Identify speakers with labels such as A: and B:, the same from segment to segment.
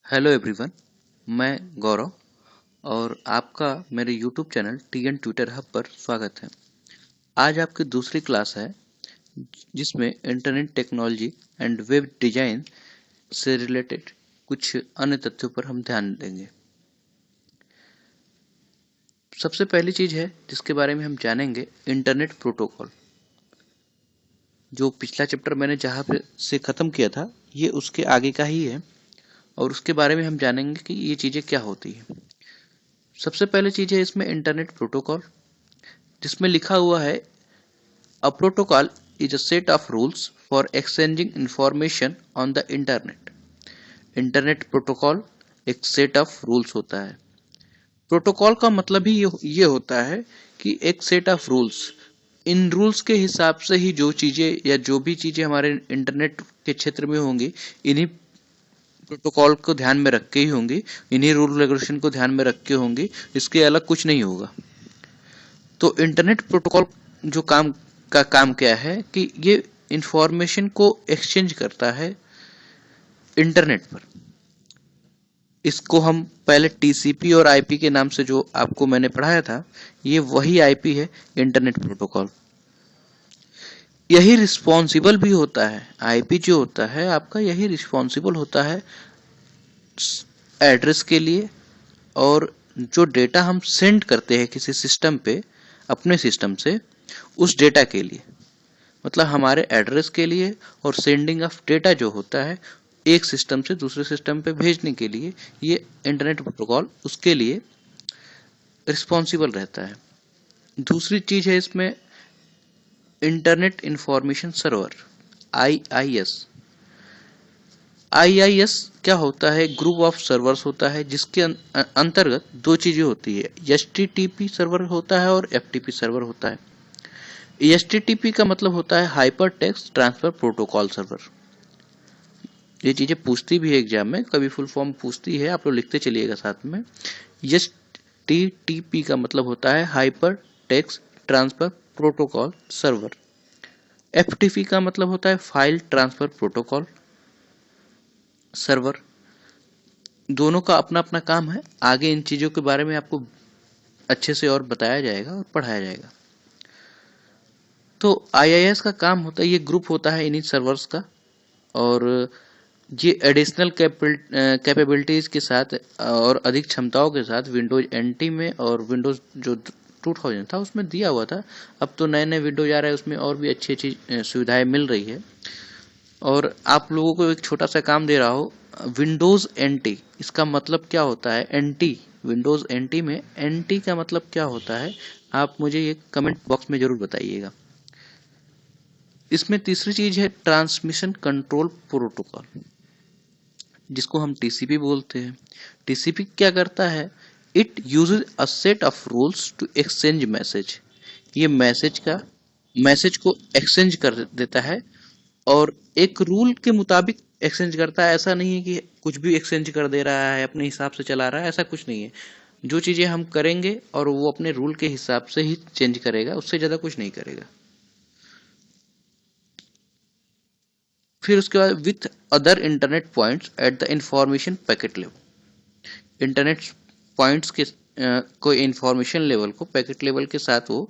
A: Hello everyone. मैं गौरव और आपका मेरे YouTube channel TN Twitter hub पर स्वागत है। आज आपकी दूसरी क्लास है जिसमें internet technology and web design से रिलेटेड कुछ अन्य तथ्यों पर हम ध्यान देंगे। सबसे पहली चीज है जिसके बारे में हम जानेंगे, इंटरनेट प्रोटोकॉल। जो पिछला चैप्टर मैंने जहाँ पे से ख़त्म किया था, ये उसके आगे का ही है और उसके बारे में हम जानेंगे कि ये चीज़ें क्या होती है। सबसे पहली चीज़ है इसमें इंटरनेट प्रोटोकॉल, जिसमें लिखा हुआ है A protocol is a set of rules for exchanging information on the internet. Internet protocol एक सेट ऑफ रूल्स होता है। प्रोटोकॉल का मतलब ही ये होता है कि एक set of rules, in rules के हिसाब से ही जो चीज़ें या जो भी चीज़ें हमारे इंटरनेट के क्षेत्र में होंगी, इन्हीं प्रोटोकॉल को ध्यान में रख के ही होंगी, इन्हीं रूल रेगुलेशन को ध्यान में रख के होंगी, इसके अलग कुछ नहीं होगा। तो इंटरनेट प्रोटोकॉल जो काम क्या है कि ये इंफॉर्मेशन को एक्सचेंज करता है इंटरनेट पर। इसको हम पहले टीसीपी और आईपी के नाम से जो आपको मैंने पढ़ाया था, ये वही आईपी है, इंटरनेट प्रोटोकॉल। यही रिस्पॉन्सिबल भी होता है, आईपी जो होता है आपका, यही रिस्पॉन्सिबल होता है एड्रेस के लिए, और जो डेटा हम सेंड करते हैं किसी सिस्टम पे अपने सिस्टम से, उस डेटा के लिए, मतलब हमारे एड्रेस के लिए, और सेंडिंग ऑफ डेटा जो होता है एक सिस्टम से दूसरे सिस्टम पे भेजने के लिए, ये इंटरनेट प्रोटोकॉल उसके लिए रिस्पॉन्सिबल रहता है। दूसरी चीज है इसमें internet information server, IIS. IIS क्या होता है? ग्रुप ऑफ सर्वर्स होता है जिसके अंतर्गत दो चीजें होती है, एचटीटीपी सर्वर होता है और एफटीपी सर्वर होता है। एचटीटीपी का मतलब होता है hyper text transfer protocol server. ये चीजें पूछती भी है एग्जाम में, कभी फुल फॉर्म पूछती है, आप लोग लिखते चलिएगा साथ में। एचटीटीपी का मतलब होता है hyper text transfer protocol server. FTP का मतलब होता है फाइल ट्रांसफर प्रोटोकॉल सर्वर। दोनों का अपना अपना काम है। आगे इन चीजों के बारे में आपको अच्छे से और बताया जाएगा और पढ़ाया जाएगा। तो आईआईएस का काम होता है, ये ग्रुप होता है इन्हीं सर्वर्स का, और ये एडिशनल कैपेबिलिटीज के साथ और अधिक क्षमताओं के साथ विंडोज एनटी में और विंडोज जो 2000 था उसमें दिया हुआ था। अब तो नए नए विंडोज आ रहे हैं, उसमें और भी अच्छी अच्छी सुविधाएं मिल रही है। और आप लोगों को एक छोटा सा काम दे रहा हो, विंडोज एनटी, इसका मतलब क्या होता है? एनटी, विंडोज एनटी में एनटी का मतलब क्या होता है? आप मुझे ये कमेंट बॉक्स में जरूर बताइएगा। इसमें तीसरी चीज है ट्रांसमिशन कंट्रोल प्रोटोकॉल, जिसको हम टीसीपी बोलते हैं। टीसीपी क्या करता है? It uses a set of rules to exchange message. ये मैसेज को एक्सचेंज कर देता है, और एक रूल के मुताबिक एक्सचेंज करता है। ऐसा नहीं है कि कुछ भी एक्सचेंज कर दे रहा है, अपने हिसाब से चला रहा है, ऐसा कुछ नहीं है। जो चीजें हम करेंगे और वो अपने रूल के हिसाब से ही चेंज करेगा, उससे ज्यादा कुछ नहीं करेगा। फिर उसके बाद with other internet points at the information packet level. Internet points के कोई इंफॉर्मेशन लेवल को पैकेट लेवल के साथ वो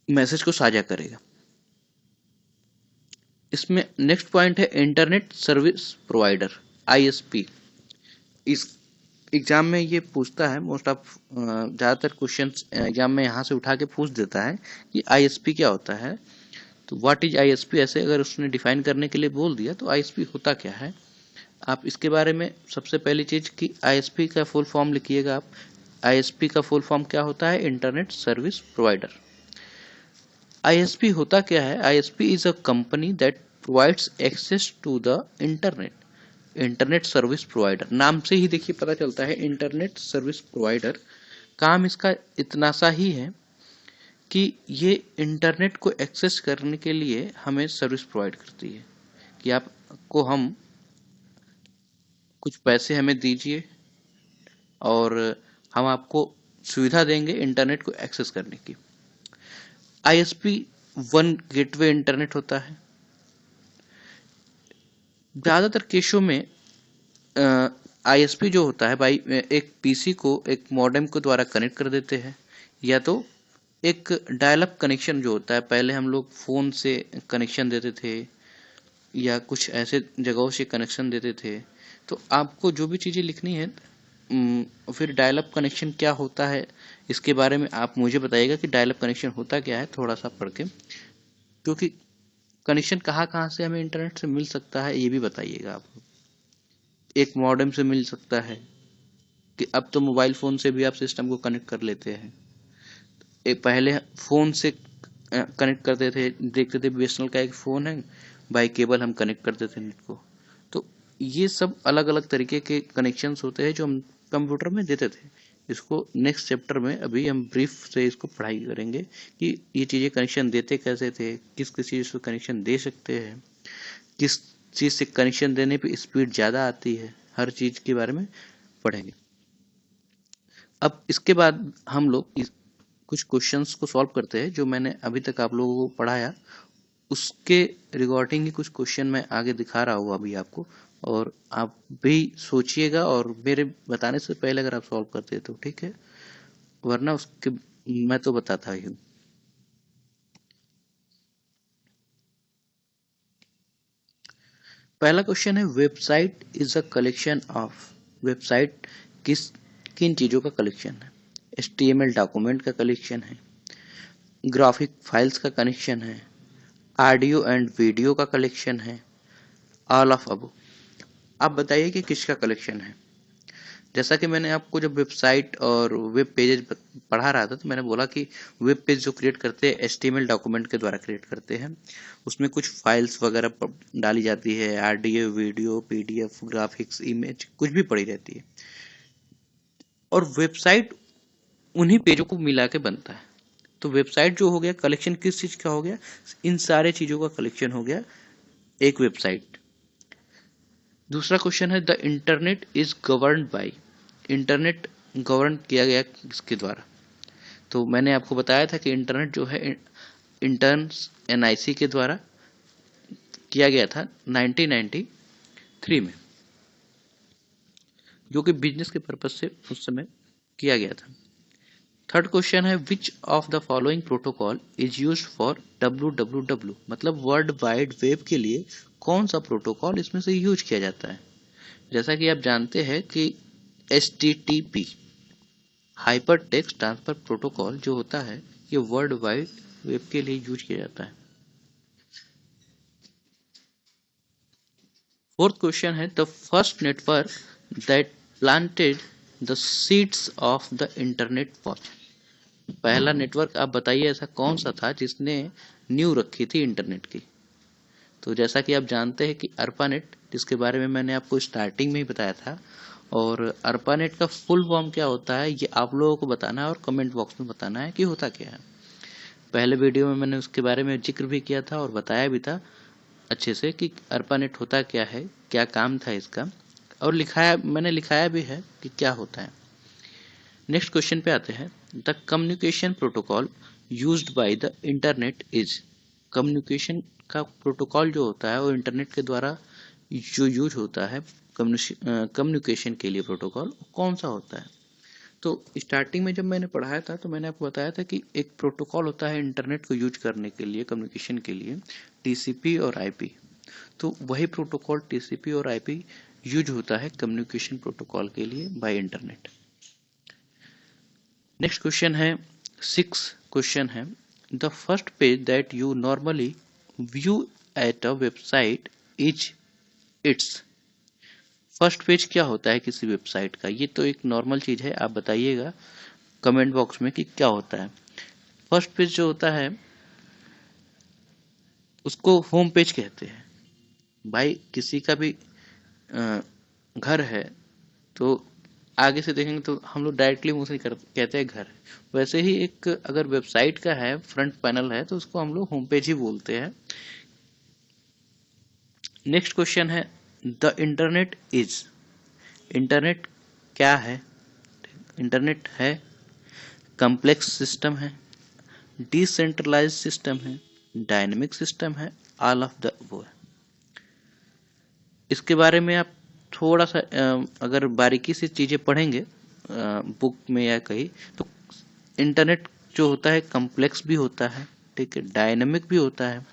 A: मैसेज को साझा करेगा। इसमें नेक्स्ट पॉइंट है इंटरनेट सर्विस प्रोवाइडर, आईएसपी। इस एग्जाम में ये पूछता है, मोस्ट ऑफ ज़्यादातर क्वेश्चंस एग्जाम में यहाँ से उठा के पूछ देता है कि आईएसपी क्या होता है। तो व्हाट इज आईएसपी, ऐसे अगर उसने डिफाइन करने के लिए बोल दिया तो आईएसपी होता क्या है, आप इसके बारे में सबसे पहली चीज कि आईएसपी का फुल फॉर्म लिखिएगा आप। आईएसपी का फुल फॉर्म क्या होता है? Internet service provider. आईएसपी होता क्या है? ISP is a company that provides access to the internet. Internet service provider, नाम से ही देखिए पता चलता है इंटरनेट सर्विस प्रोवाइडर। काम इसका इतना सा ही है कि ये इंटरनेट को एक्सेस करने के लिए हमें सर्विस प्रोवाइड करती है कि आपको हम कुछ पैसे हमें दीजिए और हम आपको सुविधा देंगे इंटरनेट को एक्सेस करने की। आईएसपी वन गेटवे इंटरनेट होता है। ज़्यादातर केसों में आईएसपी जो होता है भाई एक पीसी को एक मॉडेम के द्वारा कनेक्ट कर देते हैं, या तो एक डायल अप कनेक्शन जो होता है, पहले हम लोग फ़ोन से कनेक्शन देते थे या कुछ ऐसे जगहों से कनेक्शन देते थे। तो आपको जो भी चीज़ें लिखनी है, फिर डायल अप कनेक्शन क्या होता है इसके बारे में आप मुझे बताइएगा कि डायल अप कनेक्शन होता क्या है, थोड़ा सा पढ़ के, क्योंकि कनेक्शन कहाँ कहाँ से हमें इंटरनेट से मिल सकता है ये भी बताइएगा आप। एक मॉडेम से मिल सकता है कि अब तो मोबाइल फ़ोन से भी आप सिस्टम को कनेक्ट कर लेते हैं। एक पहले फ़ोन से कनेक्ट करते थे, देखते थे बीएसएनएल का एक फ़ोन है, बाई केबल हम कनेक्ट करते थे नेट को। तो ये सब अलग अलग तरीके के कनेक्शंस होते हैं जो हम कंप्यूटर में देते थे। इसको नेक्स्ट चैप्टर में अभी हम ब्रीफ से इसको पढ़ाई करेंगे कि ये चीज़ें कनेक्शन देते कैसे थे, किस किस चीज़ से कनेक्शन दे सकते हैं, किस चीज़ से कनेक्शन देने पे स्पीड ज़्यादा आती है, हर चीज़ के बारे में पढ़ेंगे। अब इसके बाद हम लोग कुछ क्वेश्चंस को सॉल्व करते हैं जो मैंने अभी तक आप लोगों को पढ़ाया, उसके रिगार्डिंग ही कुछ क्वेश्चन मैं आगे दिखा रहा हूँ अभी आपको, और आप भी सोचिएगा और मेरे बताने से पहले अगर आप सॉल्व करते हैं तो ठीक है, वरना उसके मैं तो बताता ही हूँ। पहला क्वेश्चन है, website is a collection of. Website किन चीज़ों का कलेक्शन है? HTML डॉक्यूमेंट का कलेक्शन है, ग्राफिक फाइल्स का कनेक्शन है, ऑडियो एंड वीडियो का कलेक्शन है, ऑल ऑफ अबव। आप बताइए कि किसका कलेक्शन है। जैसा कि मैंने आपको जब वेबसाइट और वेब पेजेज पढ़ा रहा था तो मैंने बोला कि वेब पेज जो क्रिएट करते हैं HTML डॉक्यूमेंट के द्वारा क्रिएट करते हैं, उसमें कुछ फाइल्स वगैरह डाली जाती है, audio video PDF graphics image कुछ भी पड़ी रहती है, और वेबसाइट उन्हीं पेजों को मिला के बनता है। तो वेबसाइट जो हो गया कलेक्शन किस चीज़ का हो गया, इन सारे चीज़ों का कलेक्शन हो गया एक वेबसाइट। दूसरा क्वेश्चन है, the internet is governed bye. Internet govern किया गया किसके द्वारा? तो मैंने आपको बताया था कि इंटरनेट जो है इंटर्न्स NIC के द्वारा किया गया था 1993 में, जो कि बिजनेस के पर्पज से उस समय किया गया था। थर्ड क्वेश्चन है, विच of the following protocol is use for WWW, मतलब वर्ल्ड वाइड वेब के लिए कौन सा प्रोटोकॉल इसमें से यूज किया जाता है? जैसा कि आप जानते हैं कि HTTP hyper text transfer protocol जो होता है ये वर्ल्ड वाइड वेब के लिए यूज किया जाता है। फोर्थ क्वेश्चन है, the first network that planted the seeds of the internet was. पहला नेटवर्क आप बताइए ऐसा कौन सा था जिसने नींव रखी थी इंटरनेट की? तो जैसा कि आप जानते हैं कि अर्पानेट, जिसके बारे में मैंने आपको स्टार्टिंग में ही बताया था, और अर्पानेट का फुल फॉर्म क्या होता है ये आप लोगों को बताना है और कमेंट बॉक्स में बताना है कि होता क्या है। पहले वीडियो में मैंने उसके बारे में जिक्र भी किया था और बताया भी था अच्छे से कि अर्पानेट होता क्या है, क्या काम था इसका, और मैंने लिखाया भी है कि क्या होता है। नेक्स्ट क्वेश्चन पे आते हैं, the communication protocol used by the internet is. Communication का प्रोटोकॉल जो होता है वो इंटरनेट के द्वारा जो यूज होता है कम्युनिकेशन के लिए प्रोटोकॉल कौन सा होता है? तो स्टार्टिंग में जब मैंने पढ़ाया था तो मैंने आपको बताया था कि एक प्रोटोकॉल होता है इंटरनेट को यूज करने के लिए, कम्युनिकेशन के लिए, TCP और IP। तो वही प्रोटोकॉल TCP और IP यूज होता है कम्युनिकेशन प्रोटोकॉल के लिए बाय इंटरनेट। नेक्स्ट क्वेश्चन है, 6 क्वेश्चन है, the first page that you normally view at a website is it's. First page क्या होता है किसी वेबसाइट का? ये तो एक नॉर्मल चीज है, आप बताइएगा कमेंट बॉक्स में कि क्या होता है। फर्स्ट पेज जो होता है उसको होम पेज कहते हैं। भाई किसी का भी घर है तो आगे से देखेंगे तो हम लोग डायरेक्टली मुंह से कहते हैं घर। वैसे ही एक अगर वेबसाइट का है फ्रंट पैनल है तो उसको हम लोग होम पेज ही बोलते हैं। नेक्स्ट क्वेश्चन है, द इंटरनेट इज। इंटरनेट क्या है? इंटरनेट है कॉम्प्लेक्स सिस्टम है, डिसेंट्रलाइज सिस्टम है, डायनेमिक सिस्टम है, ऑल ऑफ द अबव। इसके बारे में आप थोड़ा सा अगर बारीकी से चीज़ें पढ़ेंगे बुक में या कहीं, तो इंटरनेट जो होता है कॉम्प्लेक्स भी होता है, ठीक है, डायनेमिक भी होता है,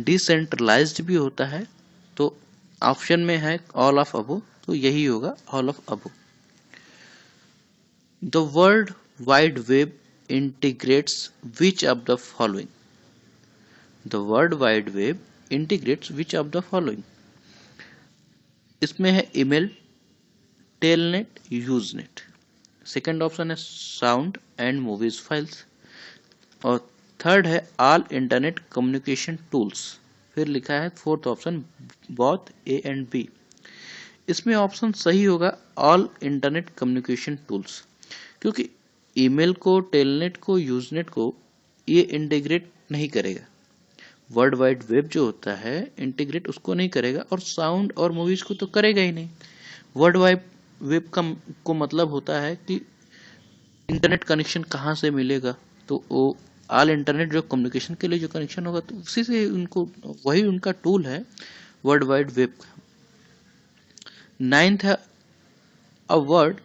A: डिसेंट्रलाइज्ड भी होता है। तो ऑप्शन में है ऑल ऑफ अबो, तो यही होगा all of above. The world wide web integrates which of the following? The world wide web integrates which of the following? इसमें है email, telnet, usenet. Second option है साउंड एंड मूवीज फाइल्स, और third है all internet communication tools. फिर लिखा है fourth option both A and B. इसमें option सही होगा ऑल इंटरनेट कम्युनिकेशन टूल्स, क्योंकि ईमेल को, टेलनेट को, यूजनेट को ये इंटीग्रेट नहीं करेगा। वर्ल्ड वाइड वेब जो होता है इंटीग्रेट उसको नहीं करेगा, और साउंड और मूवीज को तो करेगा ही नहीं। वर्ल्ड वाइड वेब का को मतलब होता है कि इंटरनेट कनेक्शन कहाँ से मिलेगा, तो वो ऑल इंटरनेट जो कम्युनिकेशन के लिए जो कनेक्शन होगा, तो उसी से उनको, वही उनका टूल है वर्ल्ड वाइड वेब का। नाइन्थ है a word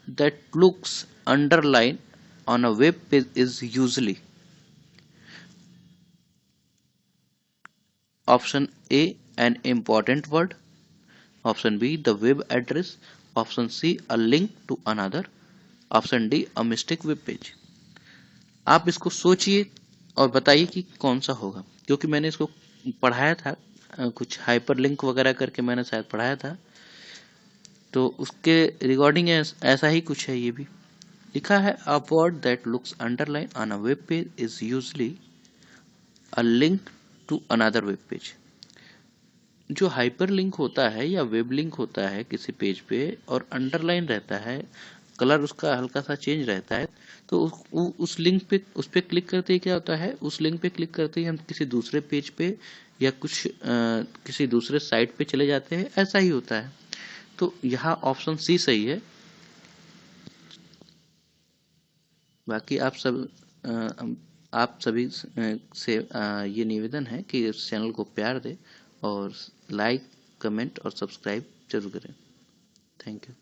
A: that looks underline on a web page is usually. Option A an important word, option B the web address, option C a link to another, option D a mistake web page. आप इसको सोचिए और बताइए कि कौन सा होगा, क्योंकि मैंने इसको पढ़ाया था, कुछ हाइपर लिंक वगैरह करके मैंने शायद पढ़ाया था, तो उसके रिगार्डिंग ऐसा ही कुछ है। ये भी लिखा है a word that looks underline on a web page is usually a link to another web page. जो हाइपर लिंक होता है या वेब लिंक होता है किसी पेज पे और अंडरलाइन रहता है, कलर उसका हल्का सा चेंज रहता है, तो उस लिंक पे, उस पे क्लिक करते ही क्या होता है, उस लिंक पे क्लिक करते ही हम किसी दूसरे पेज पे या कुछ किसी दूसरे साइट पे चले जाते हैं, ऐसा ही होता है। तो यहाँ ऑप्शन सी सही है। बाकी आप सभी से ये निवेदन है कि इस चैनल को प्यार दें और लाइक, कमेंट और सब्सक्राइब जरूर करें। Thank you.